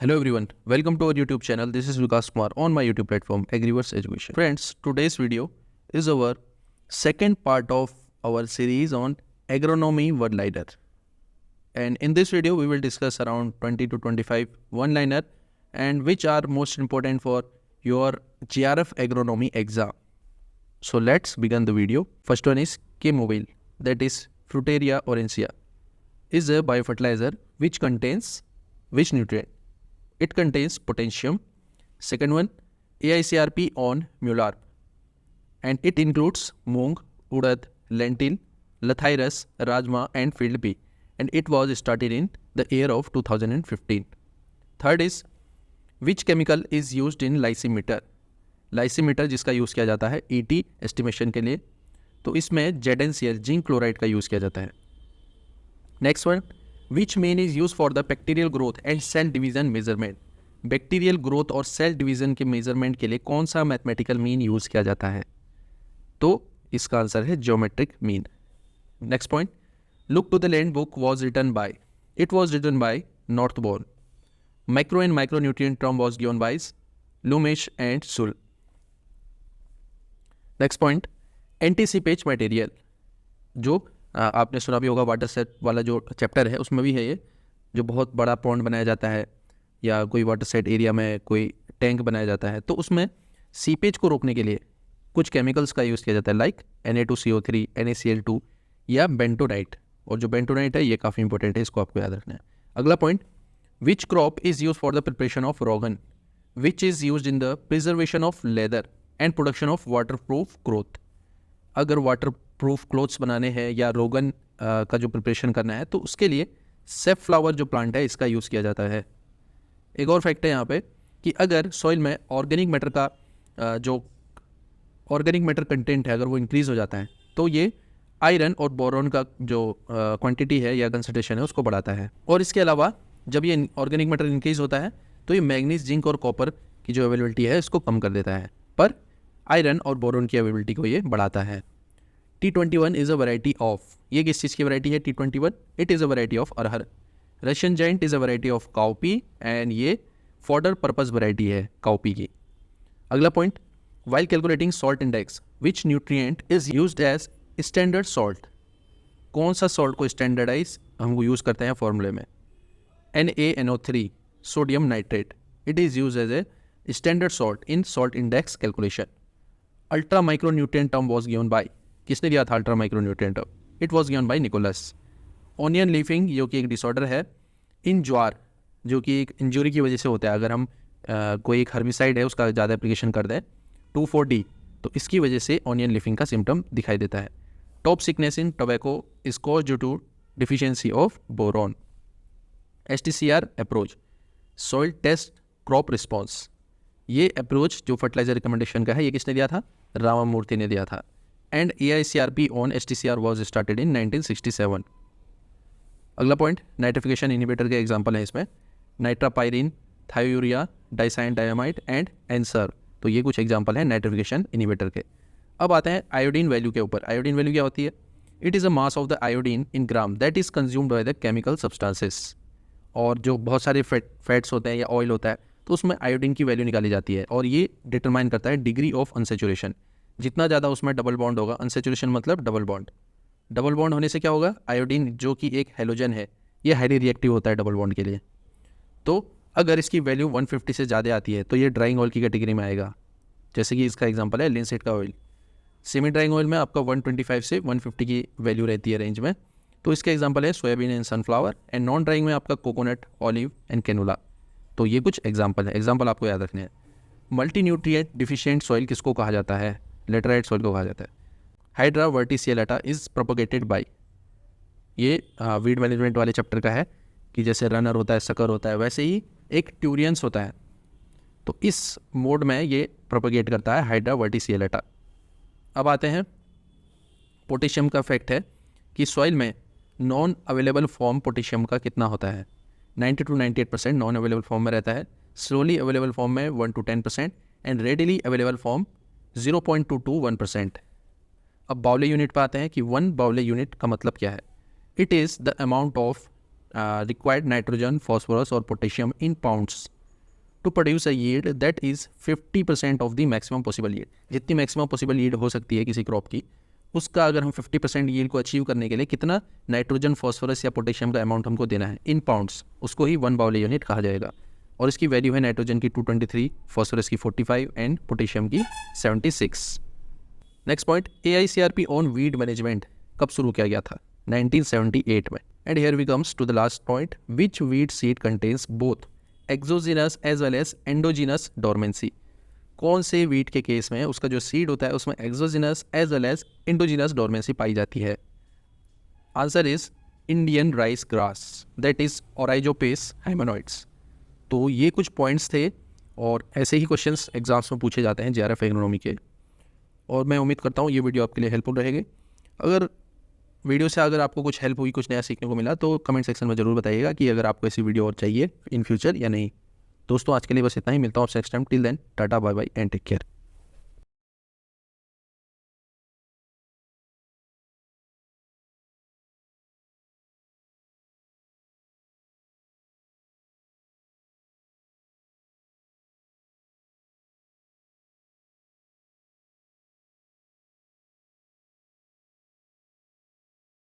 Hello everyone, welcome to our YouTube channel. This is Vikas Kumar on my YouTube platform Agriverse Education. Friends, today's video is our second part of our series on agronomy one-liner. And in this video, we will discuss around 20 to 25 one-liner and which are most important for your GRF agronomy exam. So let's begin the video. First one is K-Mobile, that is Fruteria orangeata, is a biofertilizer which contains which nutrient? It contains potassium. Second one, AICRP on Mularp, and it includes moong, urad, lentil, lathyrus, rajma and field pea, and it was started in the year of 2015. Third is, which chemical is used in lysimeter? lysimeter जिसका use किया जाता है ET estimation के लिए, तो इसमें ZnCl zinc chloride का use किया जाता है. Next one, which main is use for the bacterial growth and cell division measurement? Bacterial growth और सेल डिवीजन के मेजरमेंट के लिए कौन सा मैथमेटिकल मीन यूज किया जाता है? तो इसका आंसर है geometric mean. Next point, look to the land book was written by. It was written by Northbourne. Micro and micro nutrient term was given by लुमेश एंड सुल. नेक्स्ट पॉइंट, एंटीसिपेट मटेरियल, जो आपने सुना भी होगा वाटर सेट वाला जो चैप्टर है उसमें भी है ये, जो बहुत बड़ा पॉन्ड बनाया जाता है या कोई वाटर सेट एरिया में कोई टैंक बनाया जाता है, तो उसमें सीपेज को रोकने के लिए कुछ केमिकल्स का यूज़ किया जाता है, लाइक Na2CO3, NaCl2 या बेंटोनाइट. और जो बेंटोनाइट है ये काफ़ी इंपॉर्टेंट है, इसको आपको याद रखना है. अगला point, which crop is use for the preparation of रोगन? Which is use in the preservation of leather and production of water proof cloth. अगर वाटर प्रूफ क्लोथ्स बनाने हैं या रोगन का जो प्रिपरेशन करना है तो उसके लिए सेफ फ्लावर जो प्लांट है इसका यूज़ किया जाता है. एक और फैक्ट है यहाँ पे कि अगर सॉइल में ऑर्गेनिक मैटर का जो ऑर्गेनिक मैटर कंटेंट है अगर वो इंक्रीज़ हो जाता है तो ये आयरन और बोरॉन का जो क्वांटिटी है या कंसंट्रेशन है उसको बढ़ाता है. और इसके अलावा जब ये ऑर्गेनिक मैटर इंक्रीज़ होता है तो ये मैग्नीज, जिंक और कॉपर की जो अवेलेबिलिटी है इसको कम कर देता है, पर आयरन और बोरॉन की अवेलेबिलिटी को ये बढ़ाता है. T21 is a variety of, ये किस चीज़ की वैरायटी है T21? It is a variety of arhar. Russian giant is a variety of cowpea and ये फॉडर पर्पस वैरायटी है काउपी की. अगला point, while calculating salt index which nutrient is used as standard salt? कौन सा salt को standardise हम use करते हैं फॉर्मूले में? NaNO3 sodium nitrate, it is use as a standard salt in salt index calculation. Ultra micro nutrient term was given by, किसने दिया था ultra micro nutrient term? It was given by Nicholas. Onion leafing जो कि एक disorder है इन ज्वार, जो कि एक इंजरी की वजह से होता है. अगर हम कोई एक हर्बिसाइड है उसका ज़्यादा एप्लीकेशन कर दें 2,4-D तो इसकी वजह से ऑनियन लीफिंग का सिम्टम दिखाई देता है. Top sickness in tobacco is cause due to deficiency of boron. STCR approach, soil test crop response, ये अप्रोच जो फर्टिलाइजर रिकमेंडेशन का है ये किसने दिया था? रामामूर्ति ने दिया था. And AICRP on STCR was started in 1967. अगला पॉइंट, नाइट्रिफिकेशन इनहिबिटर के एग्जांपल है इसमें नाइट्रापायरिन, थायोयूरिया, डाइसाइन डायमाइड एंड एंसर. तो ये कुछ एग्जांपल है नाइट्रिफिकेशन इनहिबिटर के. अब आते हैं आयोडीन वैल्यू के ऊपर. आयोडीन वैल्यू क्या होती है? It is a mass of the iodine in gram that is consumed by the chemical substances. और जो बहुत सारे फैट्स होते हैं या ऑयल होता है तो उसमें आयोडीन की वैल्यू निकाली जाती है और ये डिटरमाइन करता है डिग्री ऑफ अनसेचुरेशन. जितना ज़्यादा उसमें डबल बॉन्ड होगा, अनसेचुरेशन मतलब डबल बॉन्ड. डबल बॉन्ड होने से क्या होगा? आयोडीन जो कि एक हेलोजन है ये हाईली रिएक्टिव होता है डबल बॉन्ड के लिए. तो अगर इसकी वैल्यू 150 से ज़्यादा आती है तो ये ड्राइंग ऑयल की कैटेगरी में आएगा. जैसे कि इसका एग्जांपल है लिनसीड का ऑयल. सेमी ड्राइंग ऑयल में आपका 125 से 150 की वैल्यू रहती है रेंज में, तो इसका एग्जांपल है soybean and sunflower. And non drawing में आपका कोकोनट, ऑलिव एंड कैनोला. तो ये कुछ एग्जांपल है, एग्जांपल आपको याद रखने हैं. मल्टी न्यूट्रिएंट डिफिशिएंट सॉइल किसको कहा जाता है? लेटराइट सॉइल को कहा जाता है. हाइड्रा वर्टिसिएलेटा इज प्रोपोगेटेड बाय, ये वीड मैनेजमेंट वाले चैप्टर का है कि जैसे रनर होता है, सकर होता है, वैसे ही एक ट्यूरियंस होता है. तो इस मोड में ये प्रोपोगेट करता है हाइड्रा वर्टिसिएलेटा. अब आते हैं पोटेशियम का फैक्ट है कि सॉइल में नॉन अवेलेबल फॉर्म पोटेशियम का कितना होता है? 90 to 98% नॉन अवेलेबल फॉर्म में रहता है. स्लोली अवेलेबल फॉर्म में 1 to 10% and readily available form 0.2 to 1%. अब बाउले यूनिट पर आते हैं कि 1 बाउले यूनिट का मतलब क्या है? It is the amount of required nitrogen, phosphorus और potassium in pounds to produce a yield that is 50% of the maximum possible yield. जितनी मैक्सिमम पॉसिबल यील्ड हो सकती है किसी क्रॉप की, उसका अगर हम 50% यील्ड को अचीव करने के लिए कितना नाइट्रोजन, फॉस्फोरस या पोटेशियम का अमाउंट हमको देना है इन पाउंड्स, उसको ही 1 बाउल यूनिट कहा जाएगा। और इसकी वैल्यू है नाइट्रोजन की 223, फॉस्फोरस की 45 एंड पोटेशियम की 76। Next point, AICRP on weed management कब शुरू किया गया था? 1978 में। And here we comes to the last point, which weed seed contains both exogenous as well as endogenous dormancy. कौन से वीट के केस में उसका जो सीड होता है उसमें exogenous as well as endogenous dormancy पाई जाती है? Answer is Indian rice grass, that is Oryzopsis hymenoides. तो ये कुछ पॉइंट्स थे और ऐसे ही क्वेश्चंस एग्जाम्स में पूछे जाते हैं JRF एग्रोनॉमी के, और मैं उम्मीद करता हूँ ये वीडियो आपके लिए हेल्पफुल रहेगी। अगर वीडियो से अगर आपको कुछ हेल्प हुई, कुछ नया सीखने को मिला, तो कमेंट सेक्शन में ज़रूर बताइएगा कि अगर आपको ऐसी वीडियो और चाहिए इन फ्यूचर या नहीं। दोस्तों आज के लिए बस इतना ही, मिलता हूँ आपसे next time. Till then tata bye bye and take care.